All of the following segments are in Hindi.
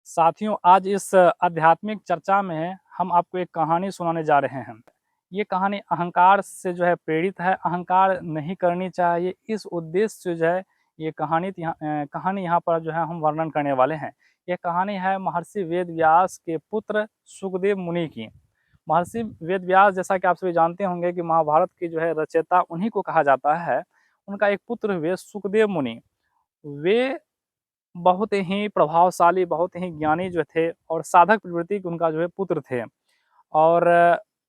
साथियों, आज इस आध्यात्मिक चर्चा में हम आपको एक कहानी सुनाने जा रहे हैं। ये कहानी अहंकार से प्रेरित है, अहंकार नहीं करनी चाहिए, इस उद्देश्य से ये कहानी यहाँ पर हम वर्णन करने वाले हैं। ये कहानी है महर्षि वेद व्यास के पुत्र सुखदेव मुनि की। महर्षि वेद व्यास, जैसा कि आप सभी जानते होंगे कि महाभारत की रचयिता उन्हीं को कहा जाता है। उनका एक पुत्र हुए सुखदेव मुनि। वे बहुत ही प्रभावशाली, बहुत ही ज्ञानी थे और साधक प्रवृत्ति के उनका पुत्र थे। और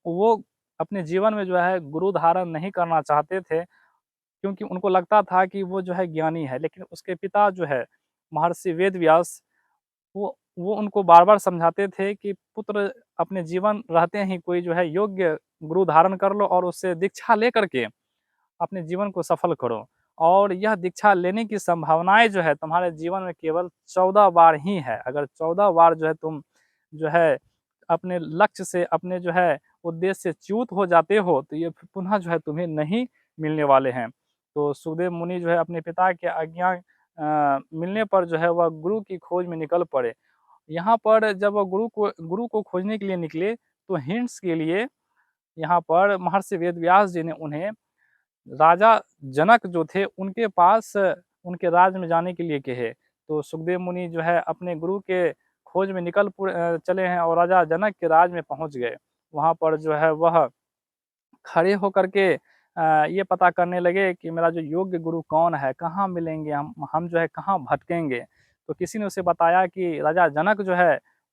वो अपने जीवन में गुरु धारण नहीं करना चाहते थे, क्योंकि उनको लगता था कि वो ज्ञानी है। लेकिन उसके पिता महर्षि वेद व्यास, वो उनको बार-बार समझाते थे कि पुत्र, अपने जीवन रहते ही कोई योग्य गुरु धारण कर लो और उससे दीक्षा लेकर के अपने जीवन को सफल करो। और यह दीक्षा लेने की संभावनाएँ तुम्हारे जीवन में केवल 14 बार ही है। अगर 14 बार तुम जो है अपने लक्ष्य से, अपने उद्देश्य से च्युत हो जाते हो, तो ये पुनः तुम्हें नहीं मिलने वाले हैं। तो सुखदेव मुनि अपने पिता की आज्ञा मिलने पर वह गुरु की खोज में निकल पड़े। यहाँ पर जब वह गुरु को खोजने के लिए निकले, तो हिंट्स के लिए यहाँ पर महर्षि वेद व्यास जी ने उन्हें राजा जनक उनके पास, उनके राज्य में जाने के लिए कहे। तो सुखदेव मुनि अपने गुरु के खोज में चले हैं और राजा जनक के राज में पहुँच गए। वहाँ पर वह खड़े होकर के ये पता करने लगे कि मेरा योग्य गुरु कौन है, कहाँ मिलेंगे हम कहाँ भटकेंगे। तो किसी ने उसे बताया कि राजा जनक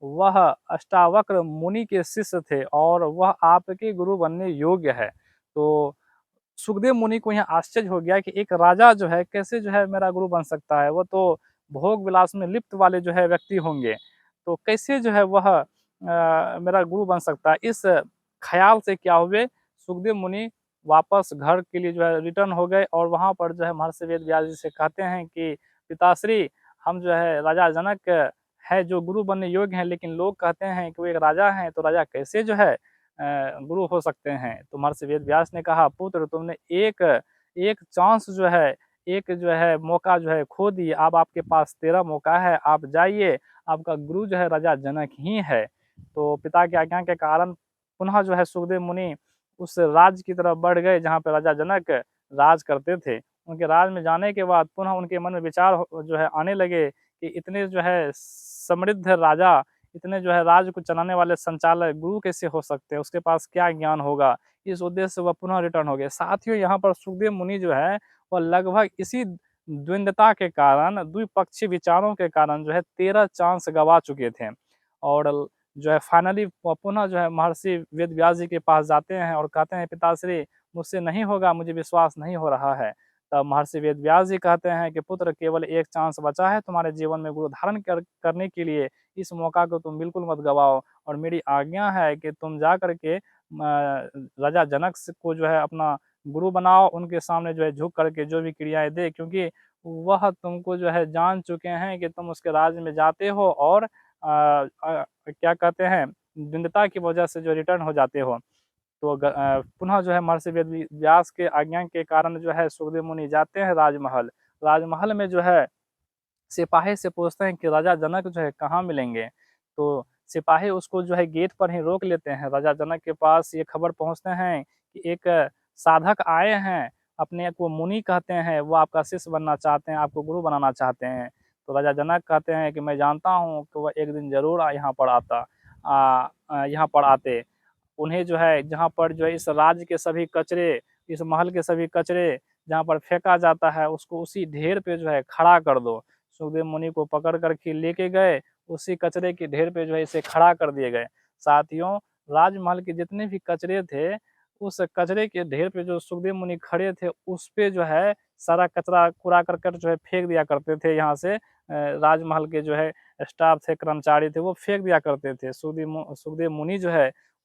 वह अष्टावक्र मुनि के शिष्य थे और वह आपके गुरु बनने योग्य है। तो सुखदेव मुनि को यहाँ आश्चर्य हो गया कि एक राजा कैसे मेरा गुरु बन सकता है। वो तो भोग विलास में लिप्त वाले व्यक्ति होंगे, तो कैसे वह मेरा गुरु बन सकता है। इस ख्याल से क्या हुए, सुखदेव मुनि वापस घर के लिए रिटर्न हो गए और वहाँ पर महर्षि वेद व्यास जी से कहते हैं कि पिताश्री, हम राजा जनक है जो गुरु बनने योग्य हैं, लेकिन लोग कहते हैं कि वो एक राजा हैं, तो राजा कैसे गुरु हो सकते हैं। तो महर्षि वेद व्यास ने कहा, पुत्र, तुमने एक एक चांस एक मौका खो दिए। अब आपके पास 13 मौका है, आप जाइए, आपका गुरु राजा जनक ही है। तो पिता की आज्ञा के कारण पुनः सुखदेव मुनि उस राज्य की तरफ बढ़ गए जहाँ पे राजा जनक राज करते थे। उनके राज में जाने के बाद पुनः उनके मन में विचार आने लगे कि इतने समृद्ध राजा, इतने राज्य को चलाने वाले संचालक गुरु कैसे हो सकते हैं, उसके पास क्या ज्ञान होगा। इस उद्देश्य से वह पुनः रिटर्न हो गए। साथियों, यहाँ पर सुखदेव मुनि वह लगभग इसी द्वंद्वता के कारण, द्विपक्षीय विचारों के कारण 13 चांस गवा चुके थे। और फाइनली पुनः महर्षि वेद व्यास जी के पास जाते हैं और कहते हैं, पिताश्री, मुझसे नहीं होगा, मुझे विश्वास नहीं हो रहा है। तब महर्षि वेद व्यास जी कहते हैं कि पुत्र, केवल एक चांस बचा है तुम्हारे जीवन में गुरु धारण करने के लिए। इस मौका को तुम बिल्कुल मत गवाओ और मेरी आज्ञा है कि तुम जा करके राजा जनक को अपना गुरु बनाओ। उनके सामने झुक करके जो भी क्रियाएं दे, क्योंकि वह तुमको जान चुके हैं कि तुम उसके राज्य में जाते हो और क्या कहते हैं, दृढ़ता की वजह से रिटर्न हो जाते हो। तो पुनः महर्षि वेद व्यास के आज्ञा के कारण सुखदेव मुनि जाते हैं राजमहल। राजमहल में सिपाही से पूछते हैं कि राजा जनक कहाँ मिलेंगे। तो सिपाही उसको गेट पर ही रोक लेते हैं। राजा जनक के पास ये खबर पहुंचते हैं कि एक साधक आए हैं, अपने को मुनि कहते हैं, वो आपका शिष्य बनना चाहते हैं, आपको गुरु बनाना चाहते हैं। तो राजा जनक कहते हैं कि मैं जानता हूँ कि वह एक दिन जरूर यहाँ पर आते। उन्हें जहाँ पर इस राज्य के सभी कचरे, इस महल के सभी कचरे जहाँ पर फेंका जाता है, उसको उसी ढेर पे खड़ा कर दो। सुखदेव मुनि को पकड़ कर के लेके गए, उसी कचरे के ढेर पे इसे खड़ा कर दिए गए। साथियों, राजमहल के जितने भी कचरे थे, उस कचरे के ढेर पे जो सुखदेव मुनि खड़े थे, उस पे सारा कचरा कूड़ा करकट फेंक दिया करते थे। यहाँ से राजमहल के स्टाफ थे, कर्मचारी थे, वो फेंक दिया करते थे। सुखदेव मुनि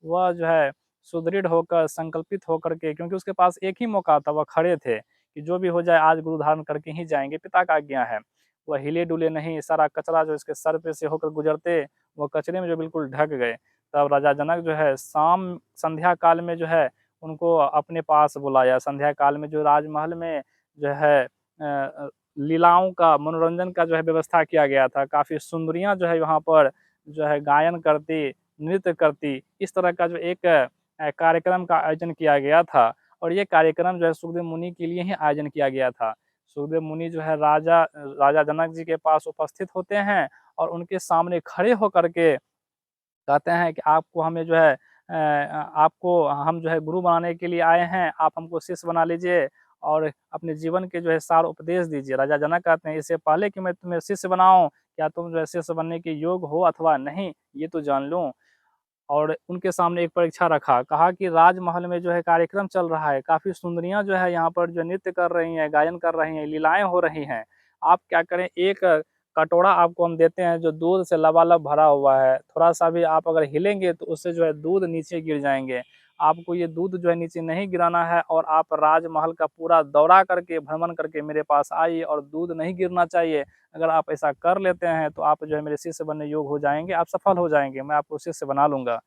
वह सुदृढ़ होकर, संकल्पित होकर के, क्योंकि उसके पास एक ही मौका था, वह खड़े थे कि जो भी हो जाए आज गुरु धारण करके ही जाएंगे, पिता का आज्ञा है। वह हिले डुले नहीं, सारा कचरा इसके सर पे से होकर गुजरते, वो कचरे में बिल्कुल ढक गए। तब राजा जनक शाम संध्या काल में उनको अपने पास बुलाया। संध्या काल में राजमहल में लीलाओं का, मनोरंजन का जो है व्यवस्था किया गया था। काफ़ी सुंदरियाँ जो है वहाँ पर जो है गायन करती, नृत्य करती, इस तरह का जो एक कार्यक्रम का आयोजन किया गया था और ये कार्यक्रम जो है सुखदेव मुनि के लिए ही आयोजन किया गया था। सुखदेव मुनि जो है राजा राजा जनक जी के पास उपस्थित होते हैं और उनके सामने खड़े होकर के कहते हैं कि आपको हमें जो है आपको हम जो है गुरु बनाने के लिए आए हैं, आप हमको शिष्य बना लीजिए और अपने जीवन के जो है सार उपदेश दीजिए। राजा जनक कहते हैं इससे पहले कि मैं तुम्हें शिष्य बनाऊँ, क्या तुम जो है शिष्य बनने के योग्य हो अथवा नहीं, ये तो जान लूँ। और उनके सामने एक परीक्षा रखा, कहा कि राजमहल में जो है कार्यक्रम चल रहा है, काफ़ी सुंदरियाँ जो है यहाँ पर जो नृत्य कर रही हैं, गायन कर रही हैं, लीलाएँ हो रही हैं। आप क्या करें, एक कटोरा आपको हम देते हैं जो दूध से लबालब भरा हुआ है, थोड़ा-सा भी आप अगर हिलेंगे तो उससे जो है दूध नीचे गिर जाएँगे। आपको ये दूध जो है नीचे नहीं गिराना है और आप राजमहल का पूरा दौरा करके, भ्रमण करके मेरे पास आइए और दूध नहीं गिरना चाहिए। अगर आप ऐसा कर लेते हैं तो आप जो है मेरे शिष्य बनने योग्य हो जाएँगे, आप सफल हो जाएँगे, मैं आपको शिष्य बना लूँगा।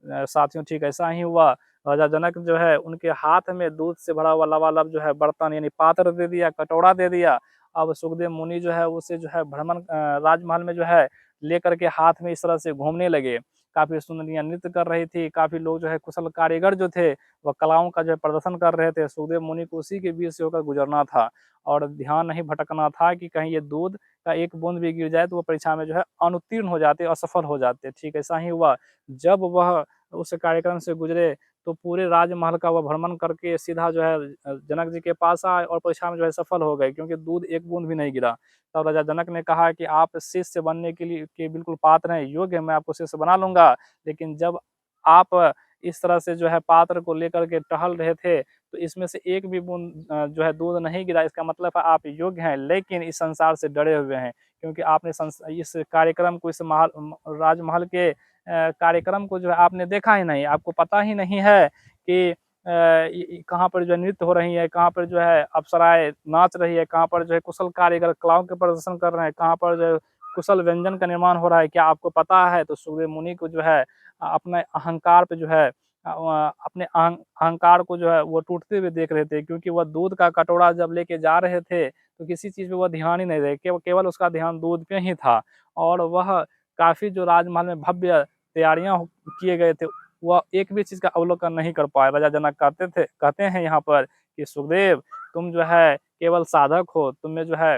साथियों ठीक ऐसा ही हुआ। राजा जनक जो है उनके हाथ में दूध से भरा हुआ लबालब जो है बर्तन यानी पात्र दे दिया, कटोरा दे दिया। अब सुखदेव मुनि जो है उसे जो है भ्रमण राजमहल में जो है लेकर के हाथ में इस तरह से घूमने लगे। काफ़ी सुंदरियाँ नृत्य कर रही थी, काफ़ी लोग जो है कुशल कारीगर जो थे, वह कलाओं का जो है प्रदर्शन कर रहे थे। सुखदेव मुनि को उसी के बीच से होकर गुज़रना था और ध्यान नहीं भटकना था कि कहीं ये दूध का एक बूँद भी गिर जाए तो वो परीक्षा में जो है अनुत्तीर्ण हो जाते, असफल हो जाते। ठीक ऐसा ही हुआ। जब वह उस कार्यक्रम से गुज़रे, तो पूरे राजमहल का वह भ्रमण करके सीधा जो है जनक जी के पास आए और परीक्षा में जो है सफल हो गए क्योंकि दूध एक बूँद भी नहीं गिरा। तब राजा जनक ने कहा कि आप शिष्य बनने के बिल्कुल पात्र हैं, योग्य हैं, मैं आपको शिष्य बना लूँगा। लेकिन जब आप इस तरह से जो है पात्र को लेकर के टहल रहे थे, तो इसमें से एक भी बूँद जो है दूध नहीं गिरा, इसका मतलब है आप योग्य हैं, लेकिन इस संसार से डरे हुए हैं। क्योंकि आपने इस कार्यक्रम को, इस राजमहल के कार्यक्रम को जो है आपने देखा ही नहीं, आपको पता ही नहीं है कि कहाँ पर जो है नृत्य हो रही है, कहाँ पर जो है अप्सराएँ नाच रही है, कहाँ पर जो है कुशल कारीगर कलाओं के प्रदर्शन कर रहे हैं, कहाँ पर जो है कुशल व्यंजन का निर्माण हो रहा है, क्या आपको पता है? तो सुखदेव मुनि को जो है अपने अहंकार पे जो है अपने अहंकार को जो है वो टूटते हुए देख रहे थे क्योंकि वह दूध का कटोरा जब लेके जा रहे थे, तो किसी चीज़ पे वह ध्यान ही नहीं रहे, केवल उसका ध्यान दूध पे ही था और वह काफ़ी जो राजमहल में भव्य तैयारियाँ किए गए थे, वह एक भी चीज़ का अवलोकन नहीं कर पाए। राजा जनक कहते हैं यहाँ पर कि सुखदेव तुम जो है केवल साधक हो, तुम में जो है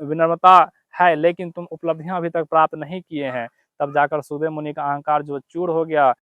विनम्रता है लेकिन तुम उपलब्धियाँ अभी तक प्राप्त नहीं किए हैं। तब जाकर सुखदेव मुनि का अहंकार जो चूर हो गया